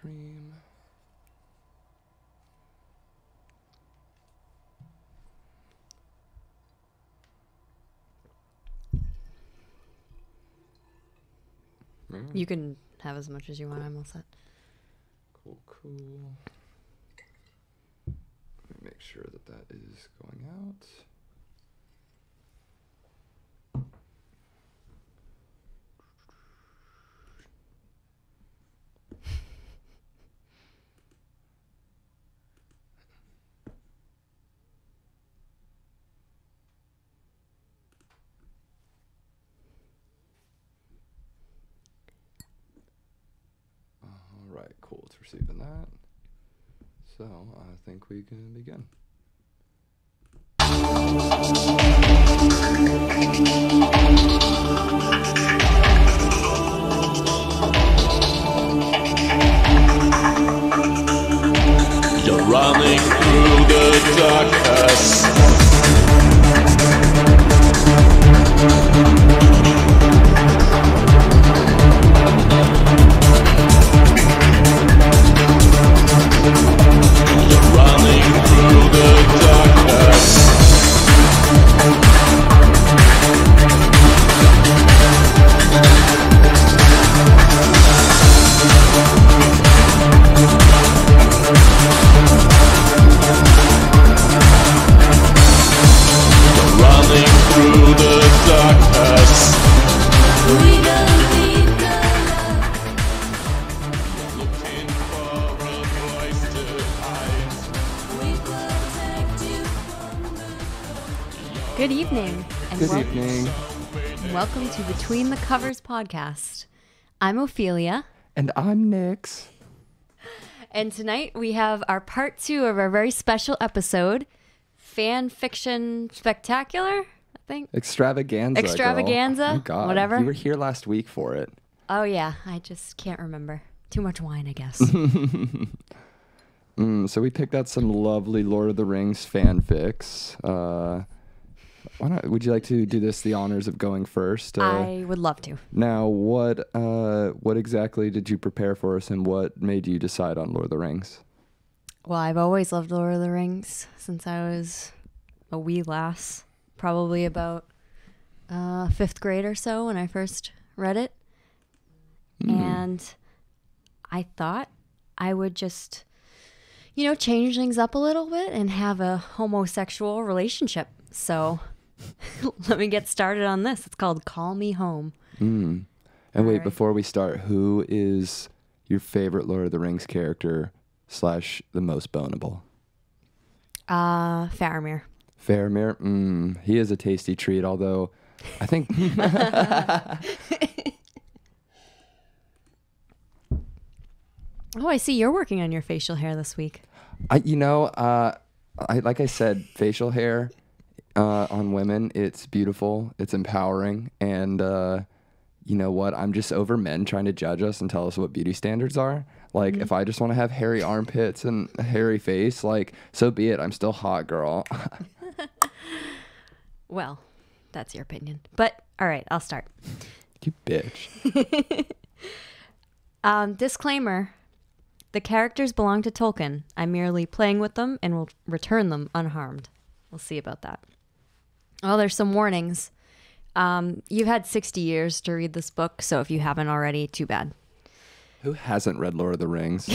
cream. You can have as much as you want. I'm all set. Cool, cool. Let me make sure that that is going out. Right, cool, it's receiving that. So I think we can begin. You're running through the darkness. Good evening. Good evening. Welcome to Between the Covers podcast. I'm Ophelia. And I'm Nix. And tonight we have our part 2 of our very special episode, Fan Fiction Spectacular, I think. Extravaganza. Extravaganza, girl. Oh my God. whatever. You were here last week for it. Oh yeah, I just can't remember. Too much wine, I guess. So we picked out some lovely Lord of the Rings fanfics. Would you like to do this the honors of going first? I would love to. Now, what exactly did you prepare for us, and what made you decide on Lord of the Rings? Well, I've always loved Lord of the Rings since I was a wee lass, probably about 5th grade or so when I first read it. And I thought I would just, change things up a little bit and have a homosexual relationship. So let me get started on this. It's called Call Me Home. And wait, before we start, who is your favorite Lord of the Rings character / the most bonable? Faramir. Faramir? He is a tasty treat, although I think... Oh, I see you're working on your facial hair this week. Like I said, facial hair on women, it's beautiful, it's empowering, and you know what? I'm just over men trying to judge us and tell us what beauty standards are. Like, if I just want to have hairy armpits and a hairy face, like, so be it. I'm still hot, girl. Well, that's your opinion. But, all right, I'll start. You bitch. Disclaimer. The characters belong to Tolkien. I'm merely playing with them and will return them unharmed. We'll see about that. Well, there's some warnings. You've had 60 years to read this book, so if you haven't already, too bad. Who hasn't read Lord of the Rings?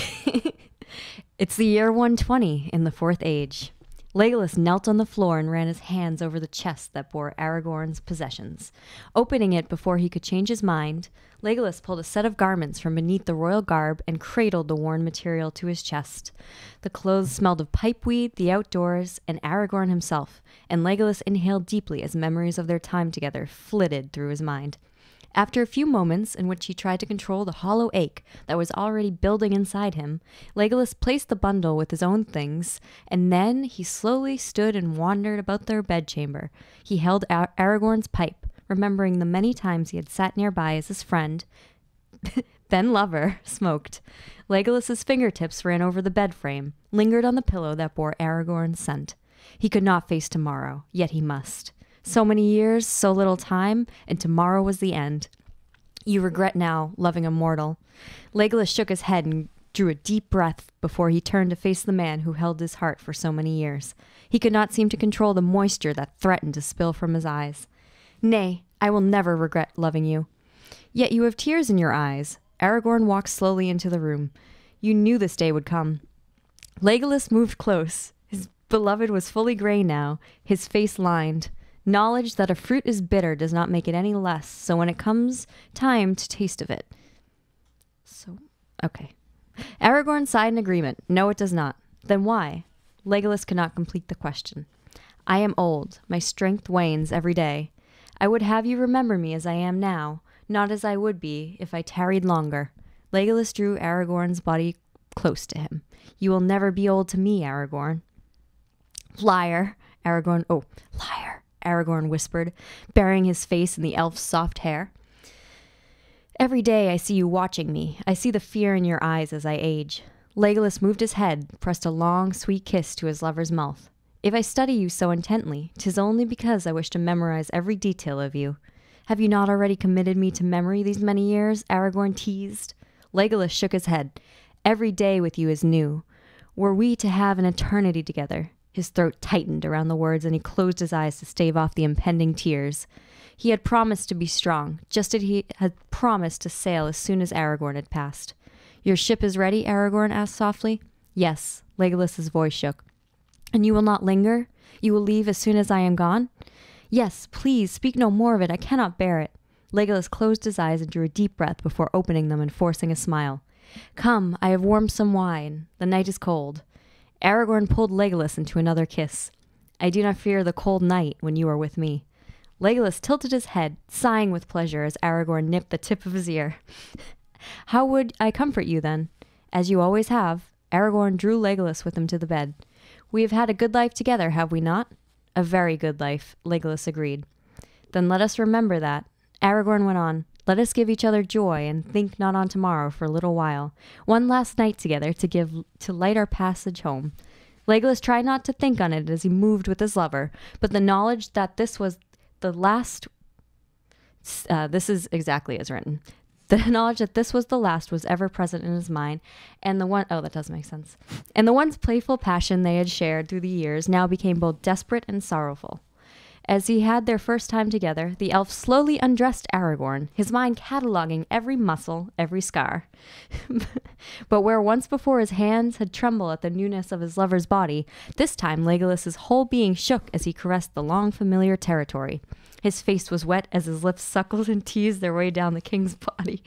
It's the year 120 in the Fourth Age. Legolas knelt on the floor and ran his hands over the chest that bore Aragorn's possessions. Opening it before he could change his mind, Legolas pulled a set of garments from beneath the royal garb and cradled the worn material to his chest. The clothes smelled of pipeweed, the outdoors, and Aragorn himself, and Legolas inhaled deeply as memories of their time together flitted through his mind. After a few moments in which he tried to control the hollow ache that was already building inside him, Legolas placed the bundle with his own things, and then he slowly stood and wandered about their bedchamber. He held Aragorn's pipe, remembering the many times he had sat nearby as his friend, then lover, smoked. Legolas's fingertips ran over the bed frame, lingered on the pillow that bore Aragorn's scent. He could not face tomorrow, yet he must. So many years, so little time, and tomorrow was the end. You regret now, loving a mortal. Legolas shook his head and drew a deep breath before he turned to face the man who held his heart for so many years. He could not seem to control the moisture that threatened to spill from his eyes. Nay, I will never regret loving you. Yet you have tears in your eyes. Aragorn walked slowly into the room. You knew this day would come. Legolas moved close. His beloved was fully gray now, his face lined. Knowledge that a fruit is bitter does not make it any less, so when it comes time to taste of it. Okay. Aragorn sighed in agreement. No, it does not. Then why? Legolas could not complete the question. I am old. My strength wanes every day. I would have you remember me as I am now, not as I would be if I tarried longer. Legolas drew Aragorn's body close to him. You will never be old to me, Aragorn. Liar, Aragorn. Oh, liar, Aragorn whispered, burying his face in the elf's soft hair. Every day I see you watching me. I see the fear in your eyes as I age. Legolas moved his head, pressed a long, sweet kiss to his lover's mouth. If I study you so intently, 'tis only because I wish to memorize every detail of you. Have you not already committed me to memory these many years? Aragorn teased. Legolas shook his head. Every day with you is new. Were we to have an eternity together? His throat tightened around the words, and he closed his eyes to stave off the impending tears. He had promised to be strong, just as he had promised to sail as soon as Aragorn had passed. Your ship is ready? Aragorn asked softly. Yes, Legolas's voice shook. And you will not linger? You will leave as soon as I am gone? Yes, please, speak no more of it. I cannot bear it. Legolas closed his eyes and drew a deep breath before opening them and forcing a smile. Come, I have warmed some wine. The night is cold. Aragorn pulled Legolas into another kiss. I do not fear the cold night when you are with me. Legolas tilted his head, sighing with pleasure as Aragorn nipped the tip of his ear. How would I comfort you, then? As you always have. Aragorn drew Legolas with him to the bed. We have had a good life together, have we not? A very good life, Legolas agreed. Then let us remember that. Aragorn went on. Let us give each other joy and think not on tomorrow for a little while. One last night together to light our passage home. Legolas tried not to think on it as he moved with his lover, but the knowledge that this was the last... this is exactly as written. The knowledge that this was the last was ever present in his mind, and the one... Oh, that does make sense. And the once playful passion they had shared through the years now became both desperate and sorrowful. As he had their first time together, the elf slowly undressed Aragorn, his mind cataloging every muscle, every scar. But where once before his hands had trembled at the newness of his lover's body, this time Legolas's whole being shook as he caressed the long familiar territory. His face was wet as his lips suckled and teased their way down the king's body,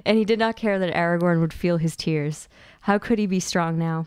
and he did not care that Aragorn would feel his tears. How could he be strong now?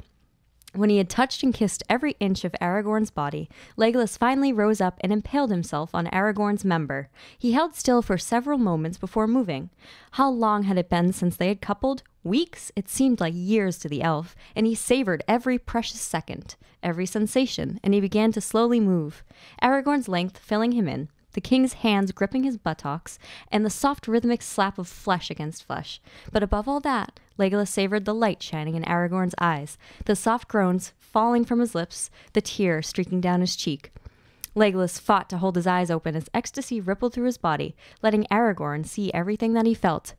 When he had touched and kissed every inch of Aragorn's body, Legolas finally rose up and impaled himself on Aragorn's member. He held still for several moments before moving. How long had it been since they had coupled? Weeks? It seemed like years to the elf, and he savored every precious second, every sensation, and he began to slowly move, Aragorn's length filling him in, the king's hands gripping his buttocks, and the soft rhythmic slap of flesh against flesh. But above all that, Legolas savored the light shining in Aragorn's eyes, the soft groans falling from his lips, the tear streaking down his cheek. Legolas fought to hold his eyes open as ecstasy rippled through his body, letting Aragorn see everything that he felt.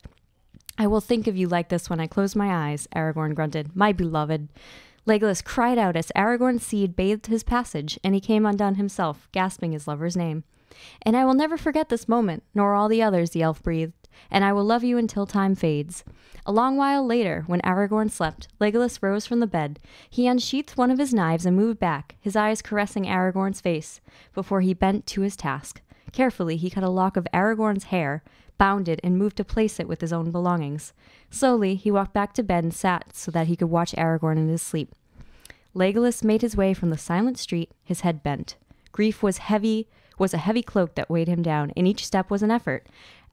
I will think of you like this when I close my eyes, Aragorn grunted. My beloved. Legolas cried out as Aragorn's seed bathed his passage, and he came undone himself, gasping his lover's name. And I will never forget this moment, nor all the others, the elf breathed, and I will love you until time fades. A long while later, when Aragorn slept, Legolas rose from the bed. He unsheathed one of his knives and moved back, his eyes caressing Aragorn's face, before he bent to his task. Carefully, he cut a lock of Aragorn's hair, bound it, and moved to place it with his own belongings. Slowly, he walked back to bed and sat so that he could watch Aragorn in his sleep. Legolas made his way from the silent street, his head bent. Grief was a heavy cloak that weighed him down, and each step was an effort.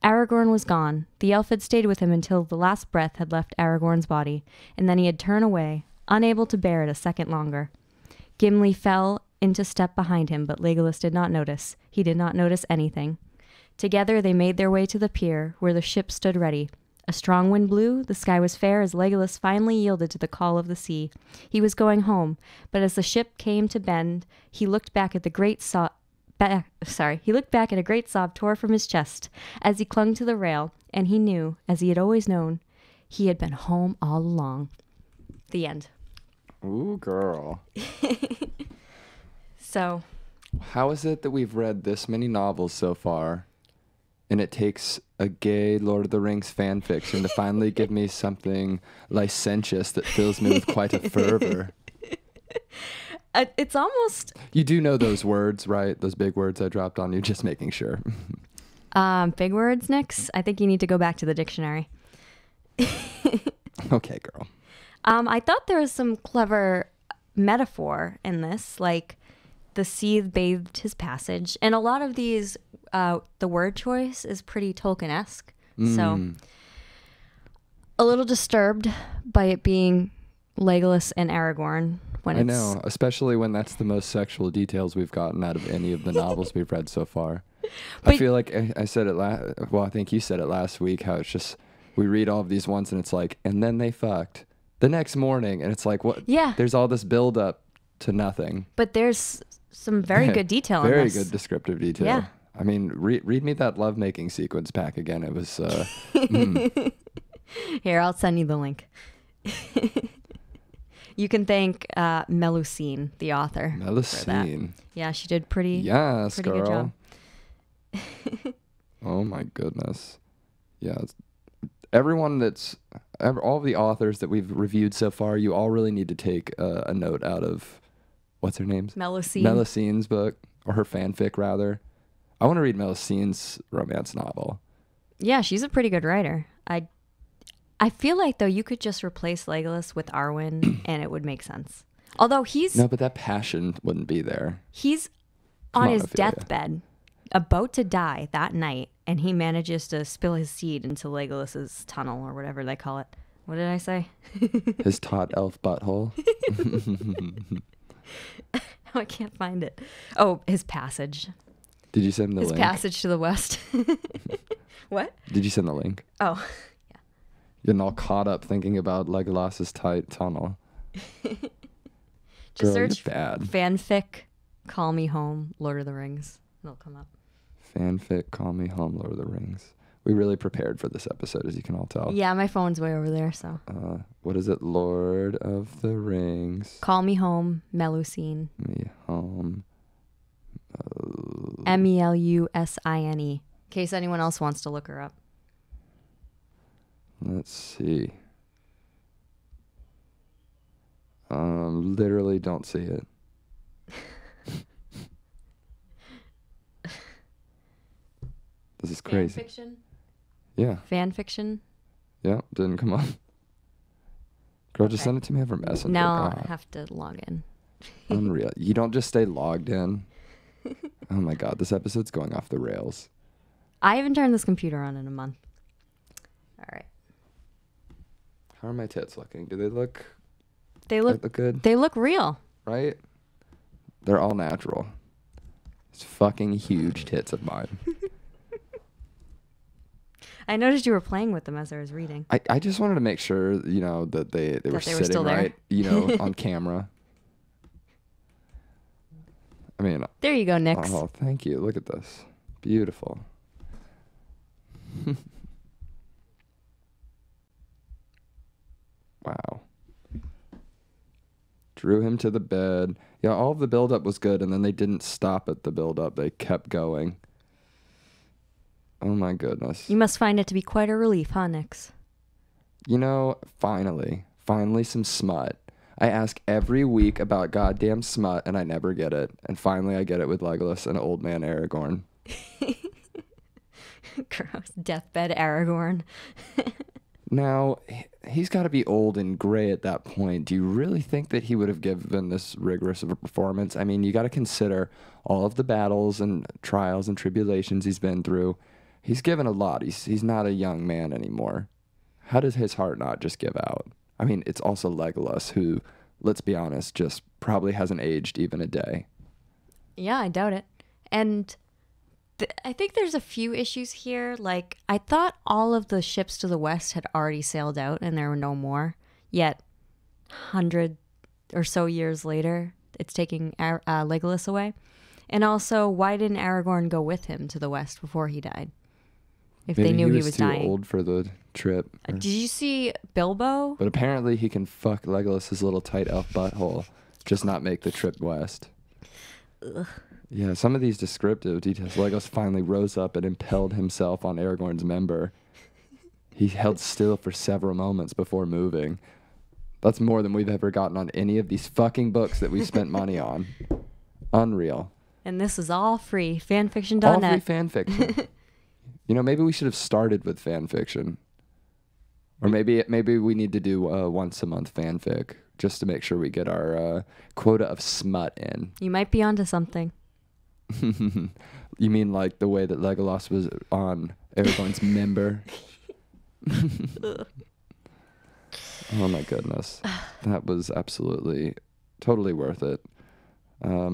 Aragorn was gone. The elf had stayed with him until the last breath had left Aragorn's body, and then he had turned away, unable to bear it a second longer. Gimli fell into step behind him, but Legolas did not notice. He did not notice anything. Together they made their way to the pier, where the ship stood ready. A strong wind blew, the sky was fair as Legolas finally yielded to the call of the sea. He was going home, but as the ship came to bend, he looked back at a great sob tore from his chest as he clung to the rail, and he knew, as he had always known, he had been home all along. The end. Ooh, girl. So, How is it that we've read this many novels so far, and it takes a gay Lord of the Rings fan fiction to finally give me something licentious that fills me with quite a fervor? it's almost You do know those words, right? Those big words I dropped on you, just making sure. big words, Nix. I think you need to go back to the dictionary. Okay, girl. I thought there was some clever metaphor in this, like the sea bathed his passage. And a lot of these, the word choice is pretty Tolkien-esque. So a little disturbed by it being Legolas and Aragorn. When I know, especially when that's the most sexual details we've gotten out of any of the novels we've read so far. I feel like I said it I think you said it last week, how it's just, we read all of these once and it's like, and then they fucked the next morning. And it's like, what? Yeah. There's all this build up to nothing. But there's some very good detail in Very this. good descriptive detail. Yeah. I mean, read me that lovemaking sequence back again. It was, Here, I'll send you the link. You can thank Melusine, the author. for that. Melusine. Yeah, she did pretty Yes, pretty girl. good job. Oh my goodness. Yeah. All the authors that we've reviewed so far, you all really need to take a note out of, what's her name? Melusine. Melusine's book, or her fanfic rather. I want to read Melusine's romance novel. Yeah, she's a pretty good writer. I feel like, though, you could just replace Legolas with Arwen and it would make sense. Although No, but that passion wouldn't be there. he's Come on on, his Ophelia. deathbed, about to die that night, and he manages to spill his seed into Legolas's tunnel or whatever they call it. What did I say? His taut elf butthole. I can't find it. Oh, his passage. Did you send the His link? passage to the west. What? Did you send the link? Oh, Getting all caught up thinking about Legolas's tight tunnel. just Girl, search you're bad. fanfic, Call Me Home, Lord of the Rings. It'll come up. Fanfic, Call Me Home, Lord of the Rings. We really prepared for this episode, as you can all tell. Yeah, my phone's way over there, so. What is it? Lord of the Rings. Call Me Home, Melusine. Me home. Melusine. In case anyone else wants to look her up. Let's see. Literally don't see it. This is crazy. Fanfiction? Yeah. Fanfiction? Yeah. Didn't come up. Girl, just send it to me over Messenger. Now God. I have to log in. Unreal. You don't just stay logged in. Oh my God, this episode's going off the rails. I haven't turned this computer on in a month. All right. How are my tits looking? Do they look They look good? They look real. Right? They're all natural. It's fucking huge tits of mine. I noticed you were playing with them as I was reading. I just wanted to make sure, that they were sitting still there. right, on camera. I mean, There you go, Nix. oh, thank you. Look at this. Beautiful. Wow. Drew him to the bed. Yeah, all of the buildup was good, and then they didn't stop at the buildup. They kept going. Oh my goodness. You must find it to be quite a relief, huh, Nix? Finally some smut. I ask every week about goddamn smut, and I never get it. And finally I get it with Legolas and old man Aragorn. Gross. Deathbed Aragorn. Now, he's got to be old and gray at that point. Do you really think that he would have given this rigorous of a performance? I mean, you got to consider all of the battles and trials and tribulations he's been through. He's given a lot. He's not a young man anymore. How does his heart not just give out? I mean, it's also Legolas, who, let's be honest, just probably hasn't aged even a day. Yeah, I doubt it. And I think there's a few issues here. Like, I thought all of the ships to the west had already sailed out and there were no more. Yet, 100 or so years later, it's taking Legolas away. And also, why didn't Aragorn go with him to the west before he died? If Maybe they knew he was too dying. old for the trip. Did you see Bilbo? But apparently he can fuck Legolas's little tight elf butthole, just not make the trip west. Ugh. Yeah, some of these descriptive details. Legolas finally rose up and impaled himself on Aragorn's member. He held still for several moments before moving. That's more than we've ever gotten on any of these fucking books that we've spent money on. Unreal. And this is all free. Fanfiction.net. All free fan fiction. You know, maybe we should have started with fan fiction. Or maybe we need to do once a month fanfic just to make sure we get our quota of smut in. You might be onto something. You mean like the way that Legolas was on Aragorn's member? Oh my goodness. That was absolutely, totally worth it.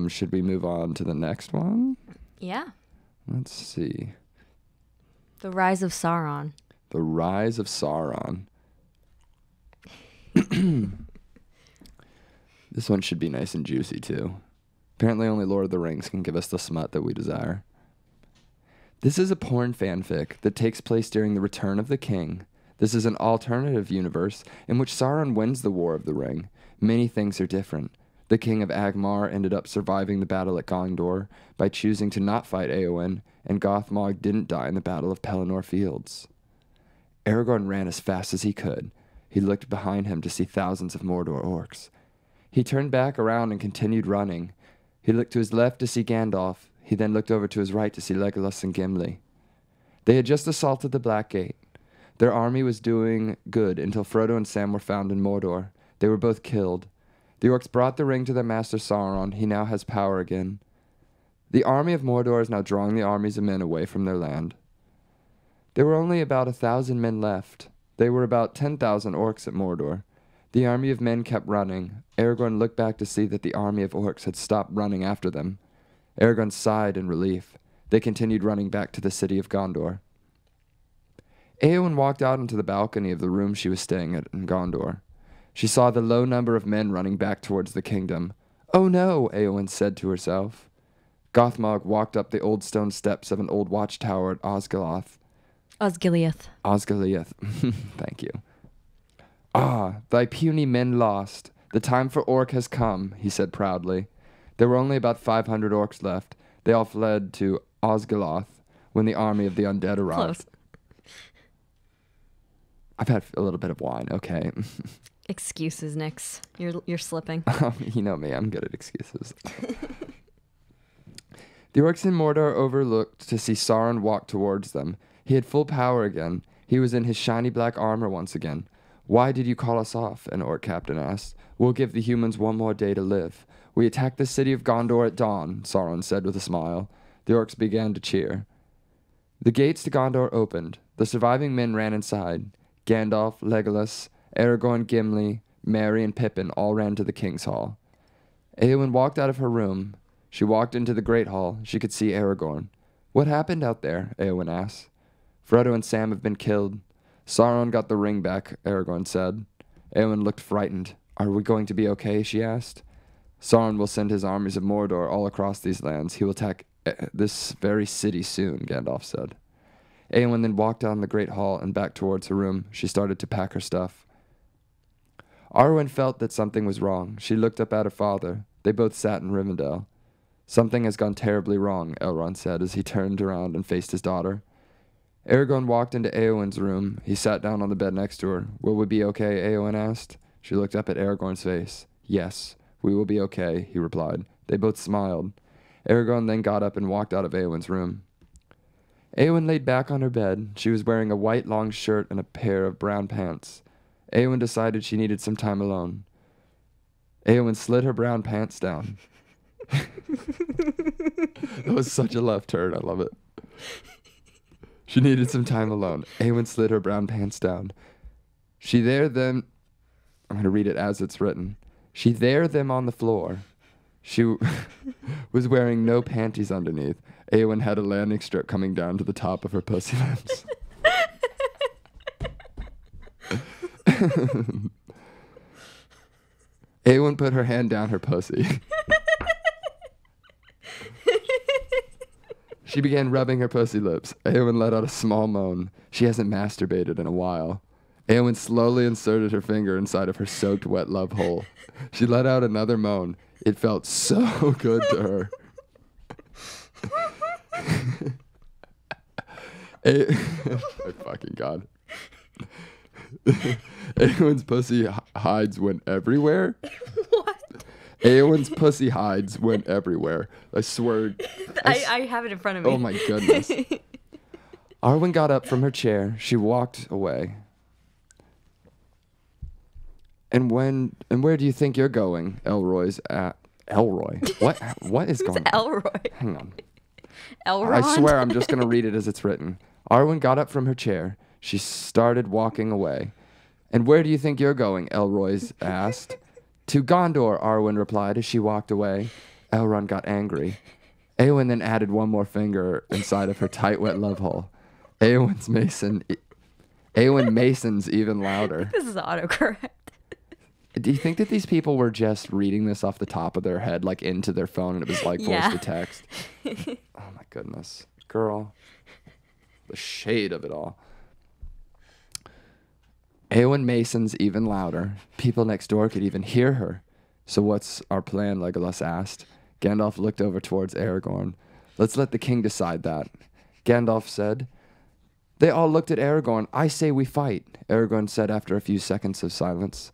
Should we move on to the next one? Yeah. Let's see. The Rise of Sauron. The Rise of Sauron. This one should be nice and juicy too. Apparently only Lord of the Rings can give us the smut that we desire. This is a porn fanfic that takes place during the Return of the King. This is an alternative universe in which Sauron wins the War of the Ring. Many things are different. The King of Agmar ended up surviving the battle at Gondor by choosing to not fight Éowyn, and Gothmog didn't die in the Battle of Pelennor Fields. Aragorn ran as fast as he could. He looked behind him to see thousands of Mordor orcs. He turned back around and continued running. He looked to his left to see Gandalf. He then looked over to his right to see Legolas and Gimli. They had just assaulted the Black Gate. Their army was doing good until Frodo and Sam were found in Mordor. They were both killed. The orcs brought the ring to their master Sauron. He now has power again. The army of Mordor is now drawing the armies of men away from their land. There were only about 1,000 men left. There were about 10,000 orcs at Mordor. The army of men kept running. Aragorn looked back to see that the army of orcs had stopped running after them. Aragorn sighed in relief. They continued running back to the city of Gondor. Éowyn walked out into the balcony of the room she was staying at in Gondor. She saw the low number of men running back towards the kingdom. "Oh no," Éowyn said to herself. Gothmog walked up the old stone steps of an old watchtower at Osgiliath. Osgiliath. Thank you. "Ah, thy puny men lost. The time for orc has come," he said proudly. There were only about 500 orcs left. They all fled to Osgiliath when the army of the undead arrived. Close. I've had a little bit of wine, okay. Excuses, Nix. You're slipping. You know me, I'm good at excuses. The orcs in Mordor overlooked to see Sauron walk towards them. He had full power again. He was in his shiny black armor once again. "Why did you call us off?" an orc captain asked. "We'll give the humans one more day to live. We attacked the city of Gondor at dawn," Sauron said with a smile. The orcs began to cheer. The gates to Gondor opened. The surviving men ran inside. Gandalf, Legolas, Aragorn, Gimli, Merry, and Pippin all ran to the king's hall. Éowyn walked out of her room. She walked into the great hall. She could see Aragorn. "What happened out there?" Éowyn asked. "Frodo and Sam have been killed. Sauron got the ring back," Aragorn said. Éowyn looked frightened. "Are we going to be okay?" she asked. "Sauron will send his armies of Mordor all across these lands. He will attack this very city soon," Gandalf said. Éowyn then walked down the great hall and back towards her room. She started to pack her stuff. Arwen felt that something was wrong. She looked up at her father. They both sat in Rivendell. "Something has gone terribly wrong," Elrond said as he turned around and faced his daughter. Aragorn walked into Éowyn's room. He sat down on the bed next to her. "Will we be okay?" Éowyn asked. She looked up at Aragorn's face. "Yes, we will be okay," he replied. They both smiled. Aragorn then got up and walked out of Éowyn's room. Éowyn laid back on her bed. She was wearing a white long shirt and a pair of brown pants. Éowyn decided she needed some time alone. Éowyn slid her brown pants down. That was such a left turn. I love it. She needed some time alone. Éowyn slid her brown pants down. I'm going to read it as it's written. She there them on the floor. She was wearing no panties underneath. Éowyn had a landing strip coming down to the top of her pussy lips. Éowyn put her hand down her pussy. She began rubbing her pussy lips. Eowyn let out a small moan. She hasn't masturbated in a while. Eowyn slowly inserted her finger inside of her soaked wet love hole. She let out another moan. It felt so good to her. My fucking God. Eowyn's pussy hides went everywhere. What? Eowyn's pussy hides went everywhere. I swear. I have it in front of me. Oh my goodness. Arwen got up from her chair. She walked away. And where do you think you're going? Elroy's at Elroy. What is going on? Elroy. Hang on. Elrond. I swear I'm just going to read it as it's written. Arwen got up from her chair. She started walking away. And where do you think you're going? Elroy's asked. To Gondor, Arwen replied as she walked away. Elrond got angry. Eowyn then added one more finger inside of her tight, wet love hole. Eowyn Mason's even louder. This is autocorrect. Do you think that these people were just reading this off the top of their head, like into their phone, and it was like voice to text? Oh my goodness. Girl. The shade of it all. Eowyn Mason's even louder. People next door could even hear her. So what's our plan? Legolas asked. Gandalf looked over towards Aragorn. Let's let the king decide that. Gandalf said. They all looked at Aragorn. I say we fight, Aragorn said after a few seconds of silence.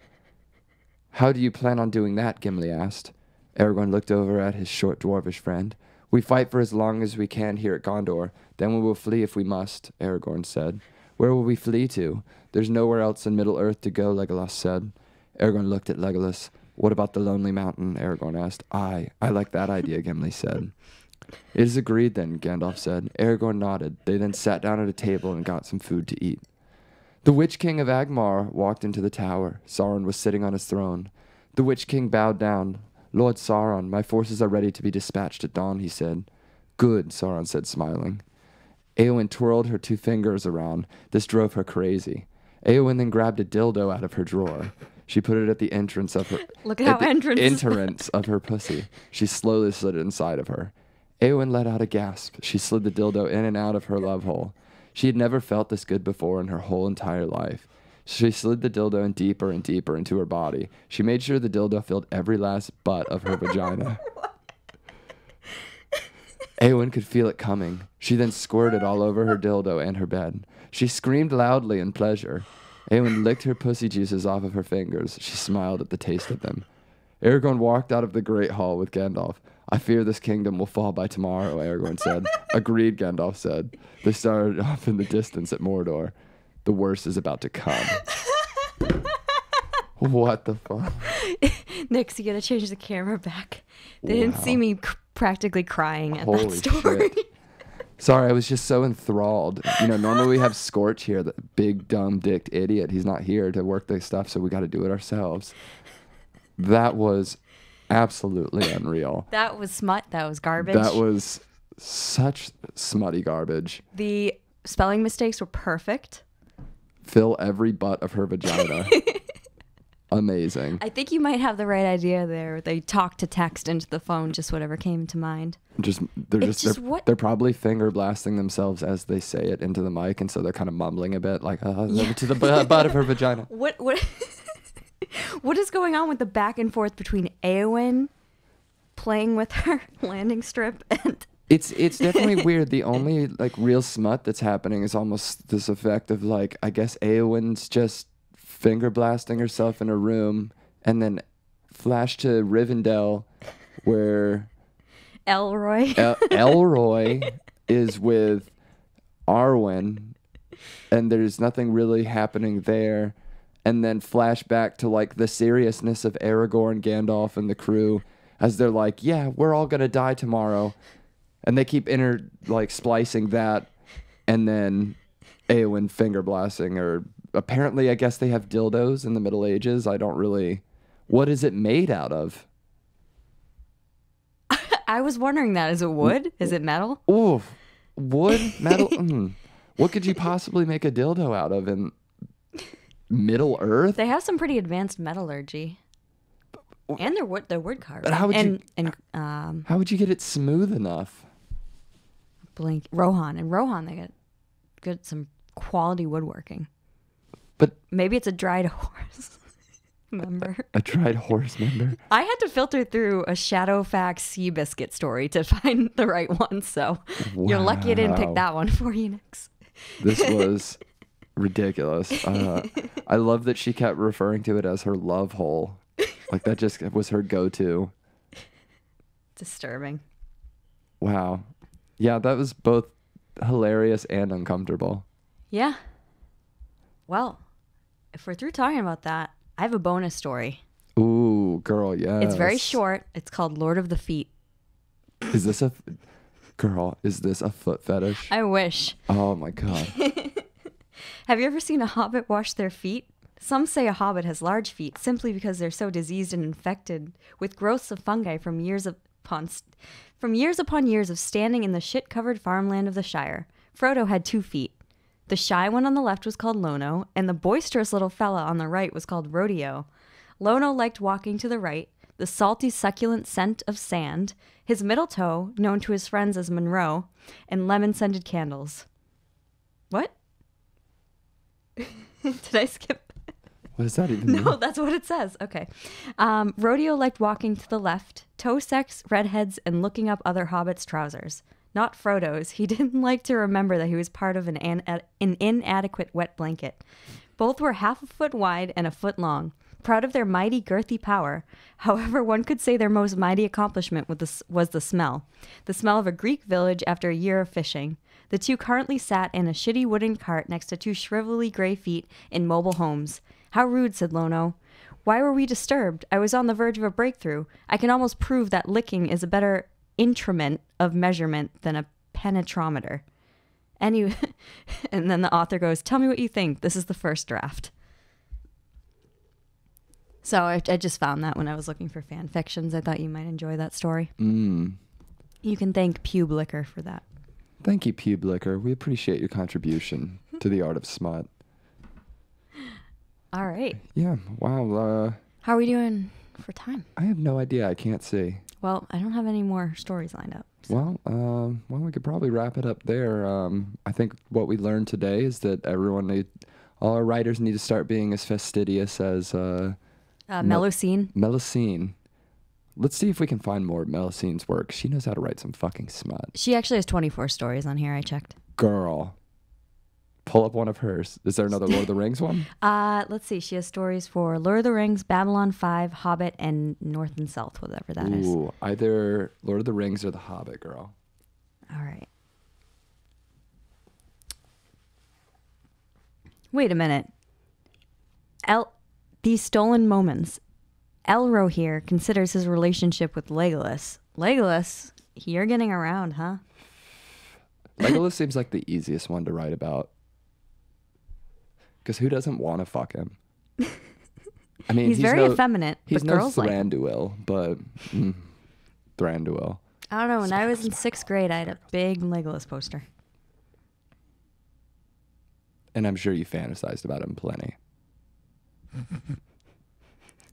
How do you plan on doing that? Gimli asked. Aragorn looked over at his short dwarvish friend. We fight for as long as we can here at Gondor. Then we will flee if we must, Aragorn said. Where will we flee to? There's nowhere else in Middle-earth to go, Legolas said. Aragorn looked at Legolas. What about the Lonely Mountain? Aragorn asked. I like that idea, Gimli said. It is agreed then, Gandalf said. Aragorn nodded. They then sat down at a table and got some food to eat. The Witch King of Angmar walked into the tower. Sauron was sitting on his throne. The Witch King bowed down. Lord Sauron, my forces are ready to be dispatched at dawn, he said. Good, Sauron said, smiling. Eowyn twirled her two fingers around. This drove her crazy. Eowyn then grabbed a dildo out of her drawer. She put it at the entrance of her... Look at how entrance of her pussy. She slowly slid it inside of her. Eowyn let out a gasp. She slid the dildo in and out of her love hole. She had never felt this good before in her whole entire life. She slid the dildo in deeper and deeper into her body. She made sure the dildo filled every last butt of her vagina. Eowyn could feel it coming. She then squirted all over her dildo and her bed. She screamed loudly in pleasure. Eowyn licked her pussy juices off of her fingers. She smiled at the taste of them. Aragorn walked out of the great hall with Gandalf. I fear this kingdom will fall by tomorrow, Aragorn said. Agreed, Gandalf said. They started off in the distance at Mordor. The worst is about to come. What the fuck? Nix, you gotta change the camera back. They didn't see me practically crying at Holy that story. Shit. Sorry, I was just so enthralled. You know, normally we have Scorch here, the big, dumb-dicked idiot. He's not here to work this stuff, so we got to do it ourselves. That was absolutely unreal. That was smut. That was garbage. That was such smutty garbage. The spelling mistakes were perfect. Fill every butt of her vagina. Amazing. I think you might have the right idea there. They talk to text into the phone, just whatever came to mind. They're probably finger blasting themselves as they say it into the mic, and so they're kind of mumbling a bit, like to the butt of her vagina. What what is going on with the back and forth between Eowyn playing with her landing strip and It's definitely weird. The only like real smut that's happening is almost this effect of like, I guess Eowyn's just finger blasting herself in a room, and then flash to Rivendell where Elroy Elroy is with Arwen, and there's nothing really happening there, and then flash back to like the seriousness of Aragorn, Gandalf, and the crew as they're like, yeah, we're all gonna die tomorrow. And they keep splicing that, and then Eowyn finger blasting, or apparently I guess they have dildos in the Middle Ages. I don't really... What is it made out of? I was wondering that. Is it wood? Is it metal? Ooh, wood? Metal? What could you possibly make a dildo out of in Middle Earth? They have some pretty advanced metallurgy. And they're wood carved. But how would you get it smooth enough? Rohan. And Rohan, they get some quality woodworking. But maybe it's a dried horse member. A dried horse member? I had to filter through a Shadowfax Seabiscuit story to find the right one, so you're lucky I didn't pick that one for you, Nix. This was ridiculous. I love that she kept referring to it as her love hole. Like, that just was her go-to. Disturbing. Wow. Yeah, that was both hilarious and uncomfortable. Yeah. Well, if we're through talking about that, I have a bonus story. Ooh, girl, yes. It's very short. It's called Lord of the Feet. Is this a foot fetish? I wish. Oh my God. Have you ever seen a hobbit wash their feet? Some say a hobbit has large feet simply because they're so diseased and infected with growths of fungi from years upon years of standing in the shit-covered farmland of the Shire. Frodo had 2 feet. The shy one on the left was called Lono, and the boisterous little fella on the right was called Rodeo. Lono liked walking to the right, the salty, succulent scent of sand, his middle toe, known to his friends as Monroe, and lemon-scented candles. What? Did I skip? What does that even mean? No, that's what it says. Okay. Rodeo liked walking to the left, toe sex, redheads, and looking up other hobbits' trousers. Not Frodo's. He didn't like to remember that he was part of an inadequate wet blanket. Both were half a foot wide and a foot long, proud of their mighty, girthy power. However, one could say their most mighty accomplishment was the smell. The smell of a Greek village after a year of fishing. The two currently sat in a shitty wooden cart next to 2 shrivelly gray feet in mobile homes. How rude, said Lono. Why were we disturbed? I was on the verge of a breakthrough. I can almost prove that licking is a better instrument of measurement than a penetrometer. And then the author goes, tell me what you think. This is the first draft. So I just found that when I was looking for fan fictions. I thought you might enjoy that story. You can thank Pube Liquor for that. Thank you, Pube Liquor. We appreciate your contribution to the art of smut. All right. Yeah. Wow. How are we doing for time? I have no idea. I can't see. Well, I don't have any more stories lined up. So. Well, we could probably wrap it up there. I think what we learned today is that all our writers need to start being as fastidious as Melusine. Melusine. Let's see if we can find more of Melusine's work. She knows how to write some fucking smut. She actually has 24 stories on here. I checked. Girl. Pull up one of hers. Is there another Lord of the Rings one? Let's see. She has stories for Lord of the Rings, Babylon 5, Hobbit, and North and South, whatever that is. Ooh, either Lord of the Rings or The Hobbit, girl. All right. Wait a minute. These stolen moments. Elro here considers his relationship with Legolas. Legolas, you're getting around, huh? Legolas seems like the easiest one to write about. Because who doesn't want to fuck him? I mean, he's very effeminate. He's but no girls Thranduil, but Thranduil. I don't know. When I was in 6th grade, I had a big Legolas poster. And I'm sure you fantasized about him plenty.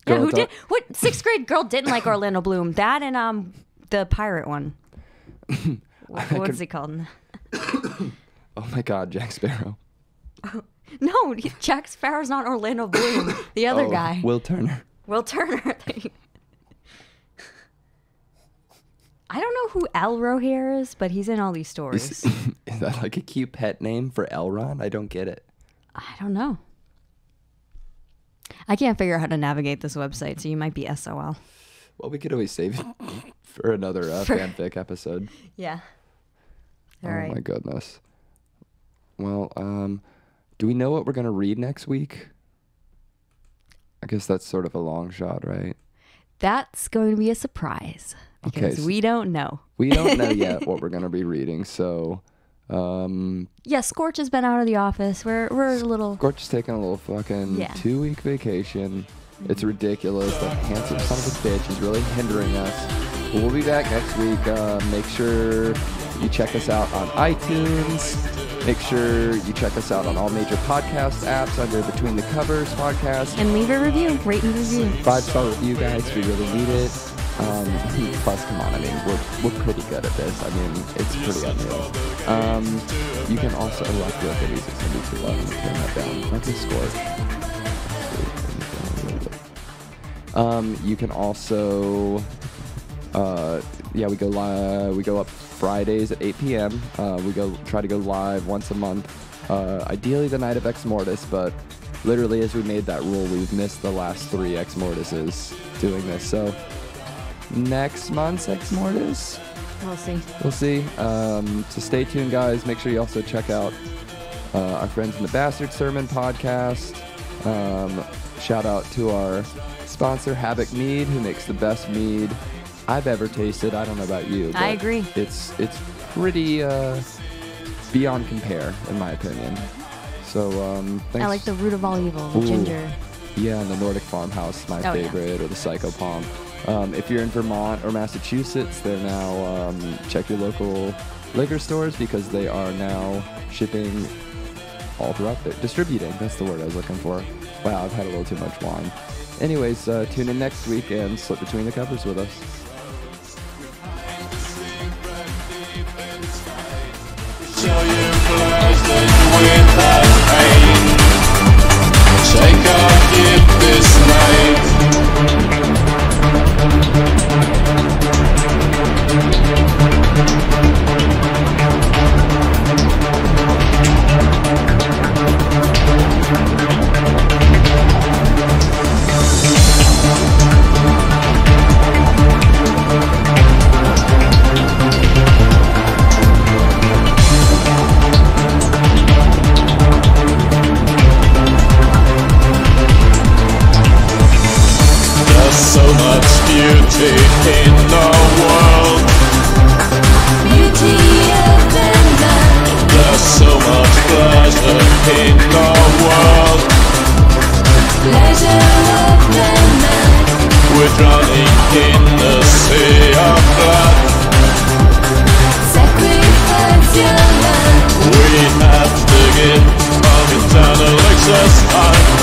Yeah, who did? What 6th grade girl didn't like Orlando Bloom? That and the pirate one. What's he called? Oh my God, Jack Sparrow. No, Jack Sparrow's not Orlando Bloom. The other guy. Will Turner. Will Turner. I don't know who Elro here is, but he's in all these stories. Is that like a cute pet name for Elrond? I don't get it. I don't know. I can't figure out how to navigate this website, so you might be SOL. Well, we could always save it for another fanfic episode. Yeah. All right. Oh my goodness. Well, do we know what we're going to read next week? I guess that's sort of a long shot, right? That's going to be a surprise because we don't know. We don't know yet what we're going to be reading, so... yeah, Scorch has been out of the office. We're a little... Scorch is taking a little fucking 2-week vacation. It's ridiculous. That handsome son of a bitch is really hindering us. But we'll be back next week. Make sure you check us out on iTunes. Make sure you check us out on all major podcast apps under Between the Covers podcast. And leave a review. Rate and review. 5-star review, guys. We really need it. Plus, come on, I mean, we're pretty good at this. I mean, it's pretty unreal. You can also, oh, I feel like the music's gonna be too loud. I'm gonna turn that down. Let's just score. You can also, yeah, we go up Fridays at 8 p.m. We try to go live once a month. Ideally the night of Xmortis, but literally as we made that rule, we've missed the last 3 Xmortises doing this. So next month's Xmortis, we'll see. So stay tuned, guys. Make sure you also check out our friends in the Bastard Sermon podcast. Shout out to our sponsor, Havoc Mead, who makes the best mead I've ever tasted. I don't know about you, but I agree. It's pretty beyond compare, in my opinion. So thanks. I like the root of all evil, the ginger. Yeah, and the Nordic Farmhouse, my favorite, or the Psycho Palm. If you're in Vermont or Massachusetts, they're now check your local liquor stores because they are now shipping all throughout there. Distributing, that's the word I was looking for. Wow, I've had a little too much wine. Anyways, tune in next week and slip between the covers with us. Show you pleasant without pain. Take our gift this night. So much beauty in the world. Beauty of the night. There's so much pleasure in the world. Pleasure of the night. We're drowning in the sea of blood. Sacrifice your life. We have to give of eternal excess time.